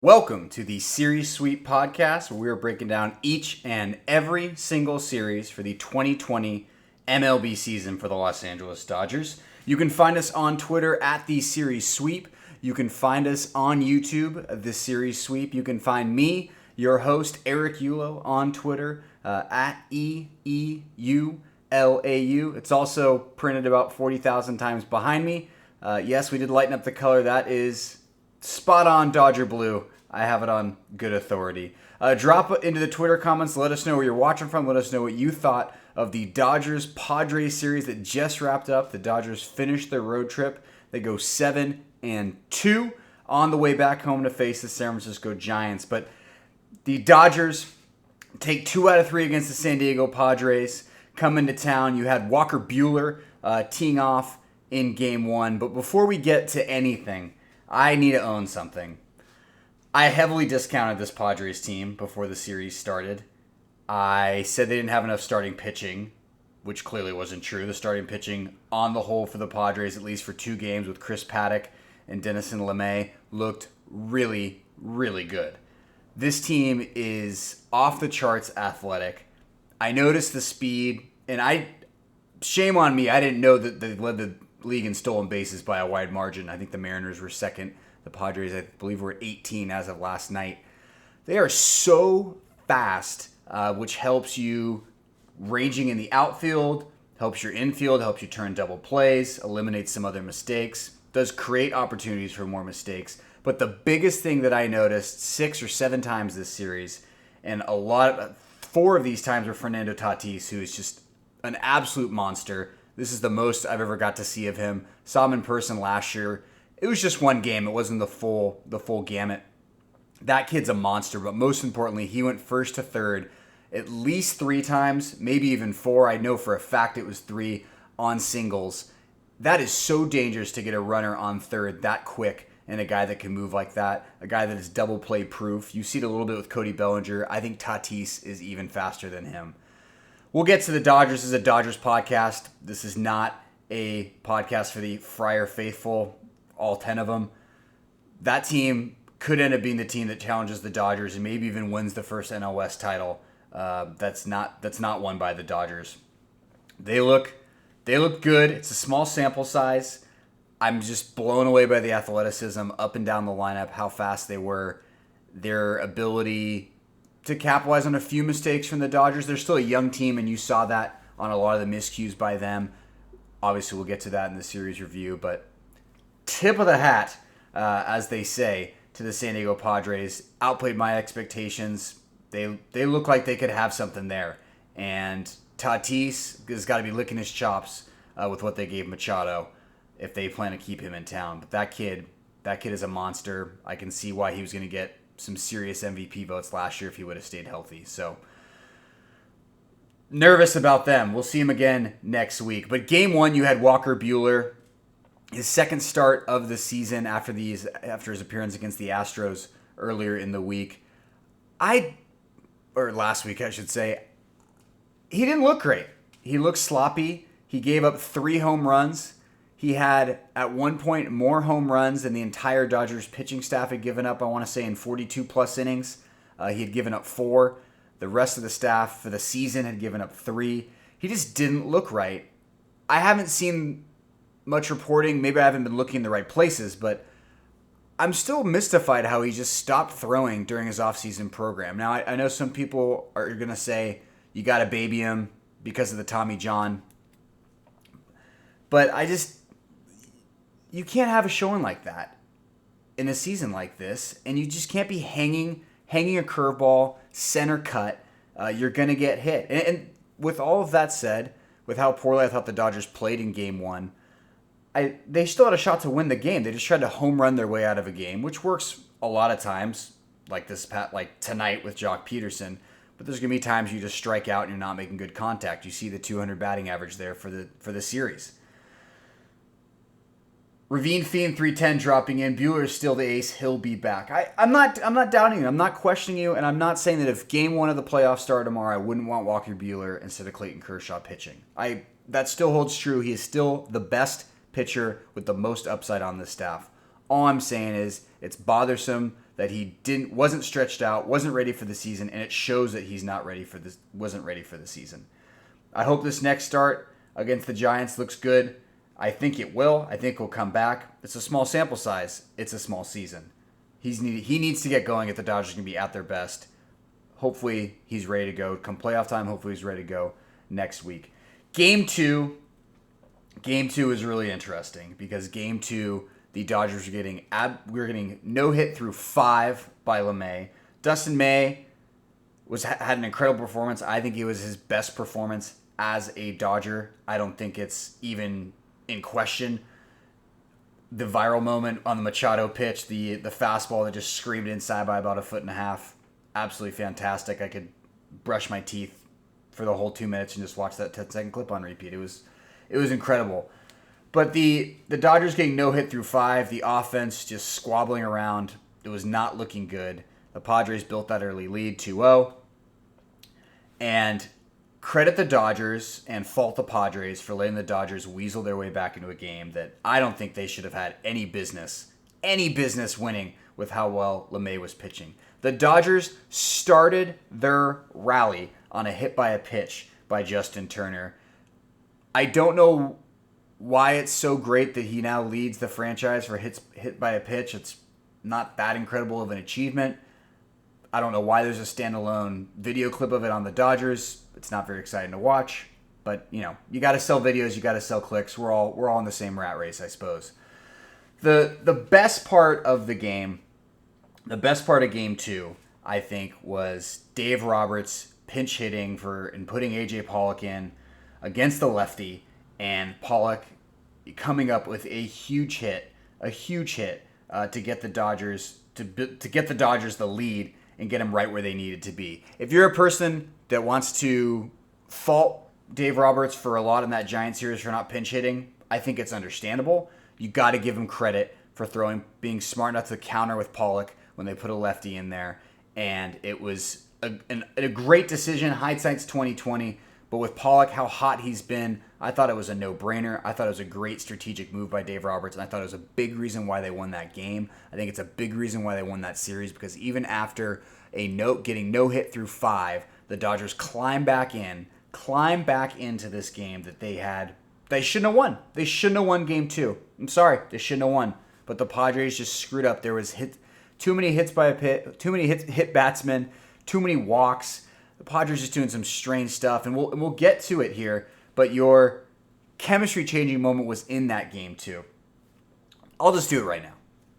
Welcome to the Series Sweep podcast, where we are breaking down each and every single series for the 2020 MLB season for the Los Angeles Dodgers. You can find us on Twitter at the Series Sweep. You can find us on YouTube, the Series Sweep. You can find me, your host, Eric Yulo, on Twitter at EEULAU. It's also printed about 40,000 times behind me. Yes, we did lighten up the color. That is spot on Dodger blue. I have it on good authority. Drop it into the Twitter comments. Let us know where you're watching from. Let us know what you thought of the Dodgers-Padres series that just wrapped up. The Dodgers finished their road trip. They go 7-2 on the way back home to face the San Francisco Giants. But the Dodgers take 2 out of 3 against the San Diego Padres. Come into town. You had Walker Buehler teeing off in Game 1. But before we get to anything, I need to own something. I heavily discounted this Padres team before the series started. I said they didn't have enough starting pitching, which clearly wasn't true. The starting pitching on the whole for the Padres, at least for 2 games with Chris Paddack and Denison LeMay, looked really, really good. This team is off the charts athletic. I noticed the speed, and shame on me, I didn't know that they led the league in stolen bases by a wide margin. I think the Mariners were second. The Padres, I believe, were 18 as of last night. They are so fast, which helps you ranging in the outfield, helps your infield, helps you turn double plays, eliminates some other mistakes, does create opportunities for more mistakes. But the biggest thing that I noticed 6 or 7 times this series, and 4 of these times were Fernando Tatis, who is just an absolute monster. This is the most I've ever got to see of him. Saw him in person last year. It was just one game. It wasn't the full gamut. That kid's a monster, but most importantly, he went first to third at least 3 times, maybe even 4. I know for a fact it was 3 on singles. That is so dangerous to get a runner on third that quick, and a guy that can move like that, a guy that is double play proof. You see it a little bit with Cody Bellinger. I think Tatis is even faster than him. We'll get to the Dodgers. This is a Dodgers podcast. This is not a podcast for the Friar Faithful, all 10 of them. That team could end up being the team that challenges the Dodgers and maybe even wins the first NL West title. That's not won by the Dodgers. They look good. It's a small sample size. I'm just blown away by the athleticism up and down the lineup, how fast they were, their ability to capitalize on a few mistakes from the Dodgers. They're still a young team, and you saw that on a lot of the miscues by them. Obviously, we'll get to that in the series review, but tip of the hat, as they say, to the San Diego Padres. Outplayed my expectations. They look like they could have something there. And Tatis has got to be licking his chops with what they gave Machado if they plan to keep him in town. But that kid is a monster. I can see why he was going to get some serious MVP votes last year if he would have stayed healthy. So nervous about them. We'll see him again next week. But Game 1, you had Walker Buehler. His second start of the season after his appearance against the Astros earlier in the week. Last week, I should say. He didn't look great. He looked sloppy. He gave up 3 home runs. He had, at one point, more home runs than the entire Dodgers pitching staff had given up, I want to say, in 42-plus innings. He had given up 4. The rest of the staff for the season had given up 3. He just didn't look right. I haven't seen much reporting. Maybe I haven't been looking in the right places, but I'm still mystified how he just stopped throwing during his offseason program. Now, I know some people are going to say you got to baby him because of the Tommy John, but you can't have a showing like that in a season like this, and you just can't be hanging a curveball, center cut. You're going to get hit. And with all of that said, with how poorly I thought the Dodgers played in Game 1, they still had a shot to win the game. They just tried to home run their way out of a game, which works a lot of times, like tonight with Jock Peterson. But there's going to be times you just strike out and you're not making good contact. You see the 200 batting average there for the series. Ravine Fiend 310 dropping in. Buehler is still the ace. He'll be back. I'm not doubting you. I'm not questioning you, and I'm not saying that if Game 1 of the playoffs started tomorrow, I wouldn't want Walker Buehler instead of Clayton Kershaw pitching. That still holds true. He is still the best pitcher with the most upside on this staff. All I'm saying is it's bothersome that he wasn't stretched out, wasn't ready for the season, and it shows that he's wasn't ready for the season. I hope this next start against the Giants looks good. I think it will. I think he'll come back. It's a small sample size. It's a small season. He needs to get going if the Dodgers can be at their best. Hopefully he's ready to go. Come playoff time, hopefully he's ready to go next week. Game 2 is really interesting because Game 2, the Dodgers were getting no hit through 5 by LeMay. Dustin May had an incredible performance. I think it was his best performance as a Dodger. I don't think it's even in question. The viral moment on the Machado pitch, the fastball that just screamed inside by about 1.5 feet, absolutely fantastic. I could brush my teeth for the whole 2 minutes and just watch that 10-second clip on repeat. It was incredible. But the Dodgers getting no hit through 5, the offense just squabbling around. It was not looking good. The Padres built that early lead 2-0. And credit the Dodgers and fault the Padres for letting the Dodgers weasel their way back into a game that I don't think they should have had any business winning with how well LeMay was pitching. The Dodgers started their rally on a hit by a pitch by Justin Turner. I don't know why it's so great that he now leads the franchise for hit by a pitch. It's not that incredible of an achievement. I don't know why there's a standalone video clip of it on the Dodgers. It's not very exciting to watch, but you got to sell videos, you got to sell clicks. We're all in the same rat race, I suppose. The best part of the game, the best part of Game 2, I think, was Dave Roberts pinch hitting and putting AJ Pollock in against the lefty, and Pollock coming up with a huge hit to get the Dodgers to get the Dodgers the lead and get them right where they needed to be. If you're a person that wants to fault Dave Roberts for a lot in that Giant series for not pinch hitting, I think it's understandable. You got to give him credit for being smart enough to counter with Pollock when they put a lefty in there, and it was a great decision. Hindsight's 2020, but with Pollock, how hot he's been, I thought it was a no-brainer. I thought it was a great strategic move by Dave Roberts, and I thought it was a big reason why they won that game. I think it's a big reason why they won that series, because even after getting no hit through 5, the Dodgers climb back into this game that they shouldn't have won. They shouldn't have won Game 2. I'm sorry, they shouldn't have won. But the Padres just screwed up. There was too many hits by a pit, too many hit batsmen, too many walks. The Padres just doing some strange stuff, and we'll get to it here. But your chemistry changing moment was in that game too. I'll just do it right now.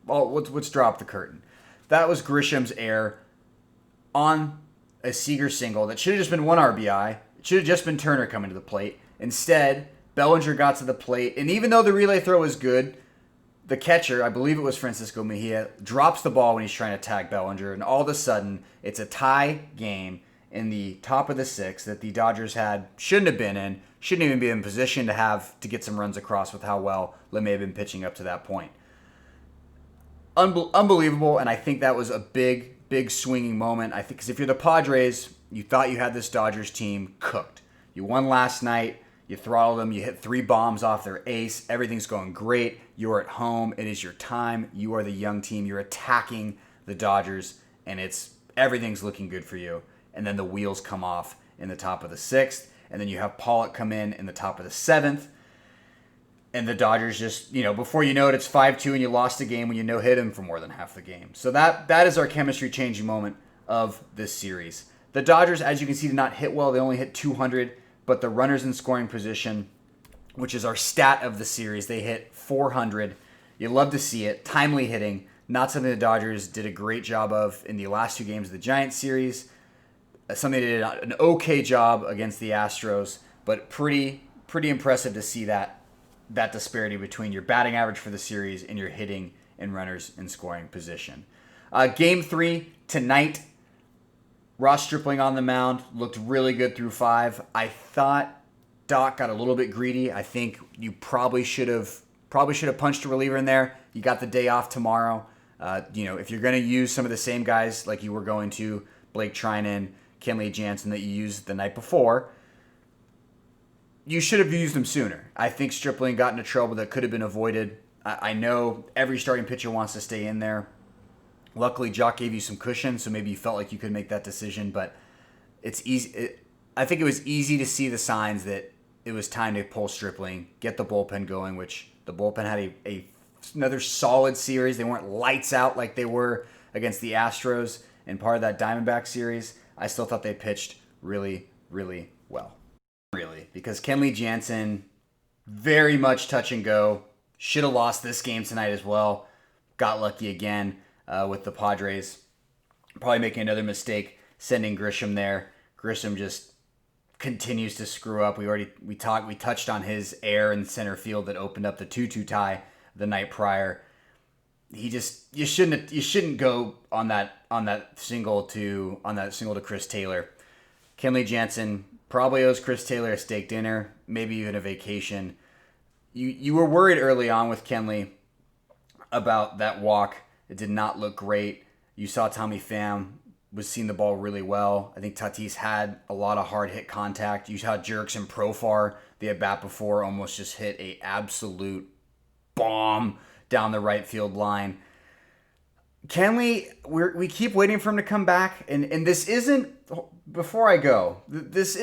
Let's drop the curtain. That was Grisham's error on a Seager single that should have just been 1 RBI. It should have just been Turner coming to the plate. Instead, Bellinger got to the plate, and even though the relay throw was good, the catcher, I believe it was Francisco Mejia, drops the ball when he's trying to tag Bellinger, and all of a sudden, it's a tie game in the top of the 6th that the Dodgers shouldn't have been in, shouldn't even be in position to get some runs across with how well LeMay had been pitching up to that point. Unbelievable, and I think that was a big swinging moment. I think because if you're the Padres, you thought you had this Dodgers team cooked. You won last night. You throttled them. You hit 3 bombs off their ace. Everything's going great. You're at home. It is your time. You are the young team. You're attacking the Dodgers, and everything's looking good for you. And then the wheels come off in the top of the 6th, and then you have Pollock come in the top of the 7th, and the Dodgers just, before you know it, it's 5-2, and you lost the game when you no-hit him for more than half the game. So that is our chemistry-changing moment of this series. The Dodgers, as you can see, did not hit well. They only hit 200, but the runners in scoring position, which is our stat of the series, they hit 400. You love to see it. Timely hitting, not something the Dodgers did a great job of in the last 2 games of the Giants series. Something they did an okay job against the Astros, but pretty impressive to see that disparity between your batting average for the series and your hitting and runners in scoring position. Game 3 tonight, Ross Stripling on the mound, looked really good through 5. I thought Doc got a little bit greedy. I think you probably should have punched a reliever in there. You got the day off tomorrow. If you're going to use some of the same guys like you were going to, Blake Trinan, Kenley Jansen, that you used the night before, you should have used them sooner. I think Stripling got into trouble that could have been avoided. I know every starting pitcher wants to stay in there, Luckily, Jock gave you some cushion, so maybe you felt like you could make that decision. But it's easy. I think it was easy to see the signs that it was time to pull Stripling, get the bullpen going, which the bullpen had another solid series. They weren't lights out like they were against the Astros and part of that Diamondback series. I still thought they pitched really, really well. Really, because Kenley Jansen, very much touch and go. Should have lost this game tonight as well. Got lucky again with the Padres. Probably making another mistake sending Grisham there. Grisham just continues to screw up. We touched on his error in center field that opened up the 2-2 tie the night prior. You shouldn't go on that single to Chris Taylor. Kenley Jansen probably owes Chris Taylor a steak dinner, maybe even a vacation. You were worried early on with Kenley about that walk. It did not look great. You saw Tommy Pham was seeing the ball really well. I think Tatis had a lot of hard hit contact. You saw Jerks and Profar, the at bat before, almost just hit a absolute bomb down the right field line. Kenley, we keep waiting for him to come back, and this isn't. Before I go on this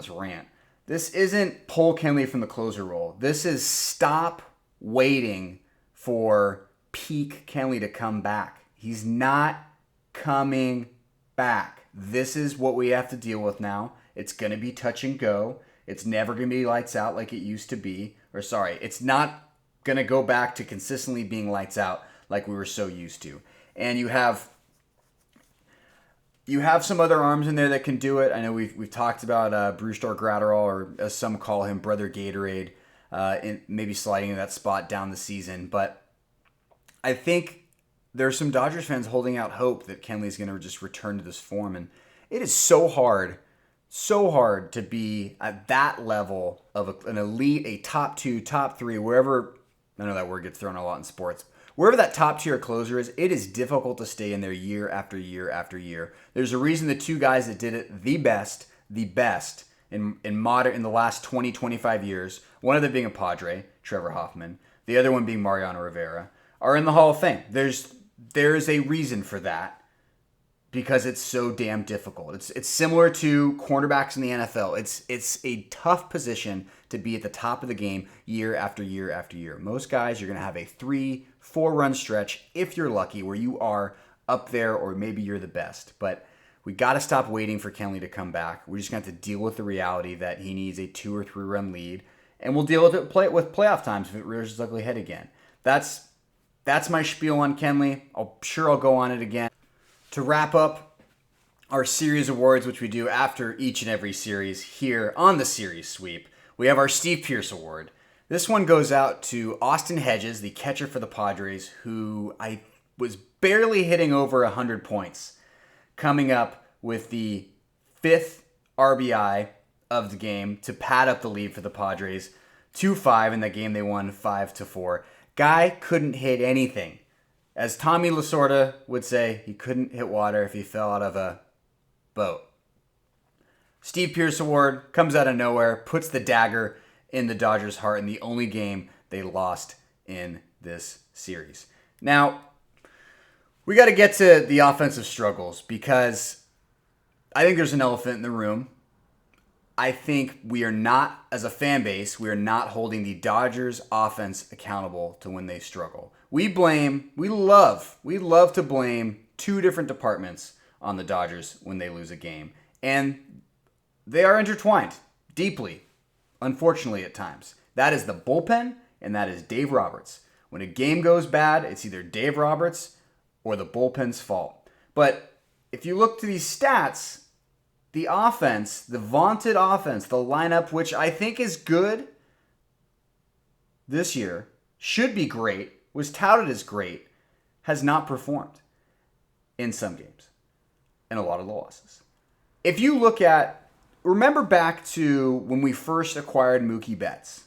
rant, this isn't pull Kenley from the closer role. This is stop waiting for peak Kenley to come back. He's not coming back. This is what we have to deal with now. It's going to be touch and go. It's never going to be lights out like it used to be. It's not going to go back to consistently being lights out like we were so used to. And you have some other arms in there that can do it. I know we've talked about Brusdar Graterol, or as some call him, Brother Gatorade, in maybe sliding in that spot down the season. But I think there's some Dodgers fans holding out hope that Kenley's going to just return to this form. And it is so hard to be at that level of an elite, a top 2, top 3, wherever. I know that word gets thrown a lot in sports. Wherever that top tier closer is, it is difficult to stay in there year after year after year. There's a reason the two guys that did it the best in the last 20, 25 years, one of them being a Padre, Trevor Hoffman, the other one being Mariano Rivera, are in the Hall of Fame. There's a reason for that, because it's so damn difficult. It's similar to cornerbacks in the NFL. It's a tough position to be at the top of the game year after year after year. Most guys, you're going to have a 3-4 run stretch, if you're lucky, where you are up there, or maybe you're the best. But we got to stop waiting for Kenley to come back. We're just going to have to deal with the reality that he needs a 2 or 3 run lead, and we'll deal with it with playoff times if it rears its ugly head again. That's my spiel on Kenley. I'll go on it again. To wrap up our series awards, which we do after each and every series here on the Series Sweep, we have our Steve Pearce Award. This one goes out to Austin Hedges, the catcher for the Padres, who I was barely hitting over 100 points, coming up with the 5th RBI of the game to pad up the lead for the Padres. 2-5 in that game. They won 5-4. Guy couldn't hit anything. As Tommy Lasorda would say, he couldn't hit water if he fell out of a boat. Steve Pearce Award comes out of nowhere, puts the dagger in the Dodgers' heart in the only game they lost in this series. Now, we got to get to the offensive struggles, because I think there's an elephant in the room. I think we are not, as a fan base, we are not holding the Dodgers offense accountable to when they struggle. We love to blame 2 different departments on the Dodgers when they lose a game. And they are intertwined deeply, unfortunately at times. That is the bullpen, and that is Dave Roberts. When a game goes bad, it's either Dave Roberts or the bullpen's fault. But if you look to these stats, the offense, the vaunted offense, the lineup, which I think is good this year, should be great, was touted as great, has not performed in some games and a lot of the losses. If you remember back to when we first acquired Mookie Betts,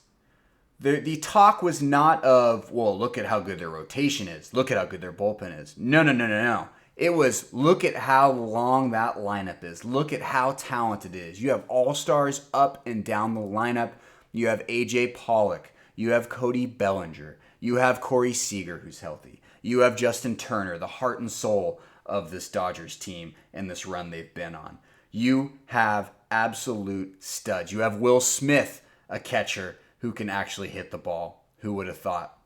the talk was not of, well, look at how good their rotation is, look at how good their bullpen is. No. It was, look at how long that lineup is. Look at how talented it is. You have all-stars up and down the lineup. You have A.J. Pollock. You have Cody Bellinger. You have Corey Seager, who's healthy. You have Justin Turner, the heart and soul of this Dodgers team and this run they've been on. You have absolute studs. You have Will Smith, a catcher who can actually hit the ball. Who would have thought?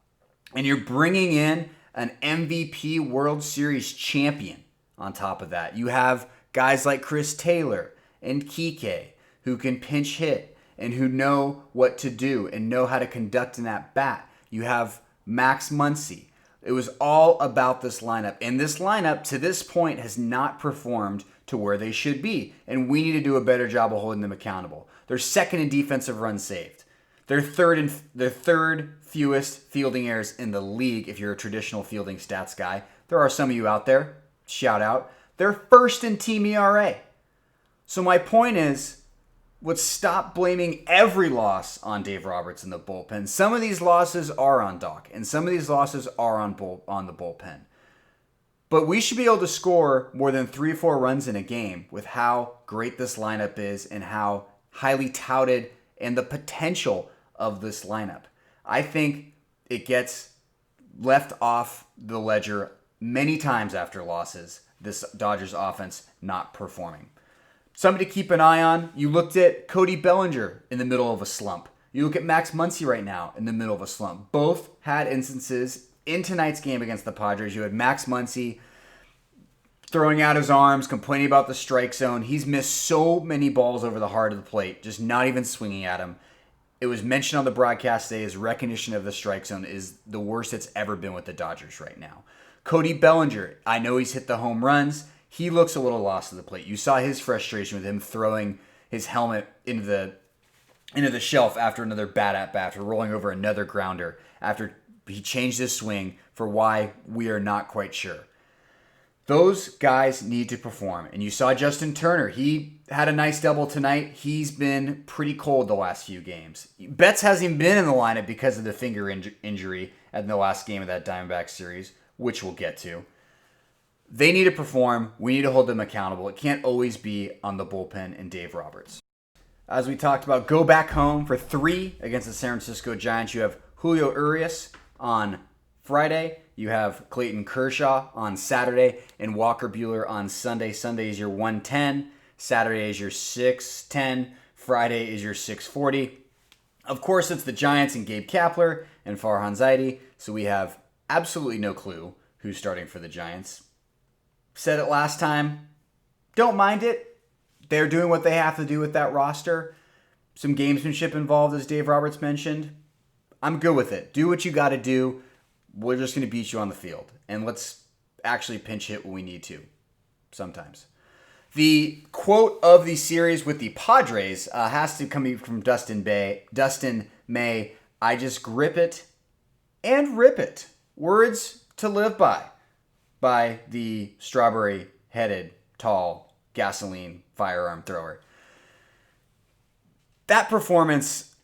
And you're bringing in an MVP World Series champion on top of that. You have guys like Chris Taylor and Kike who can pinch hit and who know what to do and know how to conduct an at-bat. You have Max Muncy. It was all about this lineup. And this lineup, to this point, has not performed to where they should be. And we need to do a better job of holding them accountable. They're second in defensive runs saved. They're third fewest fielding errors in the league if you're a traditional fielding stats guy. There are some of you out there. Shout out. They're first in team ERA. So my point is, let's stop blaming every loss on Dave Roberts in the bullpen. Some of these losses are on Doc, and some of these losses are on the bullpen. But we should be able to score more than 3 or 4 runs in a game with how great this lineup is and how highly touted and the potential of this lineup. I think it gets left off the ledger many times after losses, this Dodgers offense not performing. Somebody to keep an eye on. You looked at Cody Bellinger in the middle of a slump. You look at Max Muncy right now in the middle of a slump. Both had instances in tonight's game against the Padres. You had Max Muncy throwing out his arms, complaining about the strike zone. He's missed so many balls over the heart of the plate, just not even swinging at him. It was mentioned on the broadcast today, his recognition of the strike zone is the worst it's ever been with the Dodgers right now. Cody Bellinger, I know he's hit the home runs. He looks a little lost at the plate. You saw his frustration with him throwing his helmet into the shelf after another bad at bat, after rolling over another grounder, after he changed his swing for why we are not quite sure. Those guys need to perform. And you saw Justin Turner. He had a nice double tonight. He's been pretty cold the last few games. Betts hasn't even been in the lineup because of the finger injury in the last game of that Diamondback series, which we'll get to. They need to perform. We need to hold them accountable. It can't always be on the bullpen and Dave Roberts. As we talked about, go back home for 3 against the San Francisco Giants. You have Julio Urias on Friday. You have Clayton Kershaw on Saturday and Walker Buehler on Sunday. Sunday is your 110. Saturday is your 610. Friday is your 640. Of course, it's the Giants and Gabe Kapler and Farhan Zaidi. So we have absolutely no clue who's starting for the Giants. Said it last time. Don't mind it. They're doing what they have to do with that roster. Some gamesmanship involved, as Dave Roberts mentioned. I'm good with it. Do what you got to do. We're just going to beat you on the field. And let's actually pinch hit when we need to. Sometimes. The quote of the series with the Padres has to come from Dustin May. I just grip it and rip it. Words to live by the strawberry-headed, tall, gasoline firearm thrower. That performance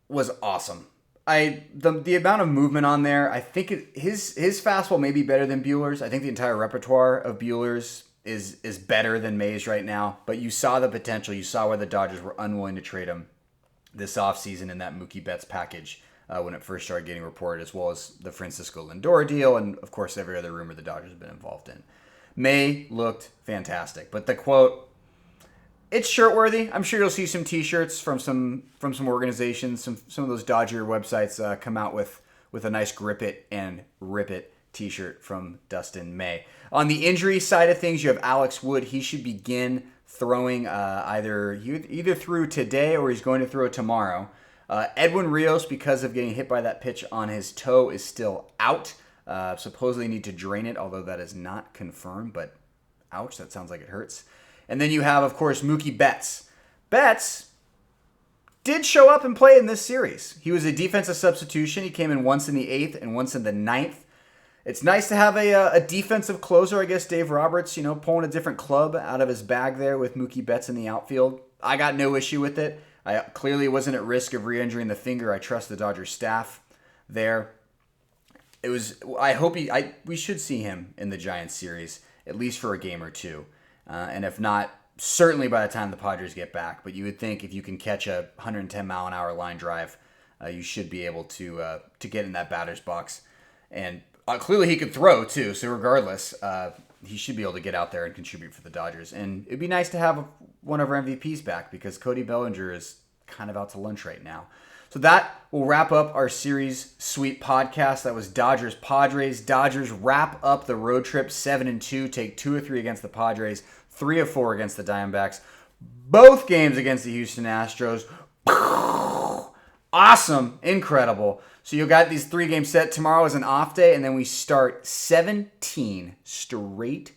was awesome. The amount of movement on there, I think his fastball may be better than Buehler's. I think the entire repertoire of Buehler's is better than May's right now. But you saw the potential. You saw why the Dodgers were unwilling to trade him this offseason in that Mookie Betts package when it first started getting reported, as well as the Francisco Lindor deal and, of course, every other rumor the Dodgers have been involved in. May looked fantastic. But the quote, it's shirt-worthy. I'm sure you'll see some T-shirts from some organizations. Some of those Dodger websites come out with a nice grip it and rip it T-shirt from Dustin May. On the injury side of things, you have Alex Wood. He should begin throwing either through today or he's going to throw tomorrow. Edwin Rios, because of getting hit by that pitch on his toe, is still out. Supposedly need to drain it, although that is not confirmed. But ouch, that sounds like it hurts. And then you have, of course, Mookie Betts. Betts did show up and play in this series. He was a defensive substitution. He came in once in the 8th and once in the 9th. It's nice to have a defensive closer, I guess. Dave Roberts, pulling a different club out of his bag there with Mookie Betts in the outfield. I got no issue with it. I clearly wasn't at risk of re-injuring the finger. I trust the Dodgers staff there. It was. I hope we should see him in the Giants series, at least for a game or two. And if not, certainly by the time the Padres get back. But you would think if you can catch a 110-mile-an-hour line drive, you should be able to get in that batter's box. And clearly he could throw too. So regardless, he should be able to get out there and contribute for the Dodgers. And it'd be nice to have one of our MVPs back because Cody Bellinger is kind of out to lunch right now. So that will wrap up our series sweep podcast. That was Dodgers Padres. Dodgers wrap up the road trip 7-2, take 2 of 3 against the Padres, 3 of 4 against the Diamondbacks. Both games against the Houston Astros. Awesome, incredible. So you got these 3-game set. Tomorrow is an off day, and then we start 17 straight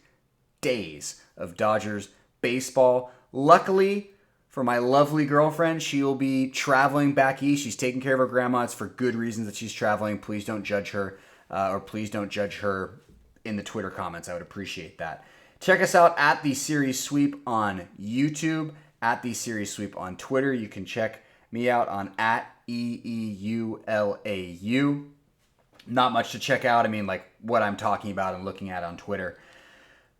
days of Dodgers baseball. Luckily for my lovely girlfriend, she will be traveling back east. She's taking care of her grandma. It's for good reasons that she's traveling. Please don't judge her, or please don't judge her in the Twitter comments. I would appreciate that. Check us out at The Series Sweep on YouTube, at The Series Sweep on Twitter. You can check me out on at EEULAU. Not much to check out. I mean, like what I'm talking about and looking at on Twitter.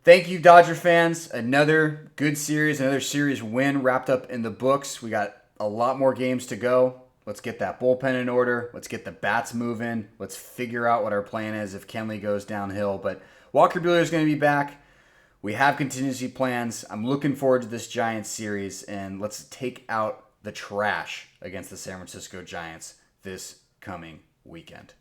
Thank you, Dodger fans. Another good series, another series win wrapped up in the books. We got a lot more games to go. Let's get that bullpen in order. Let's get the bats moving. Let's figure out what our plan is if Kenley goes downhill. But Walker Buehler is going to be back. We have contingency plans. I'm looking forward to this Giants series, and let's take out the trash against the San Francisco Giants this coming weekend.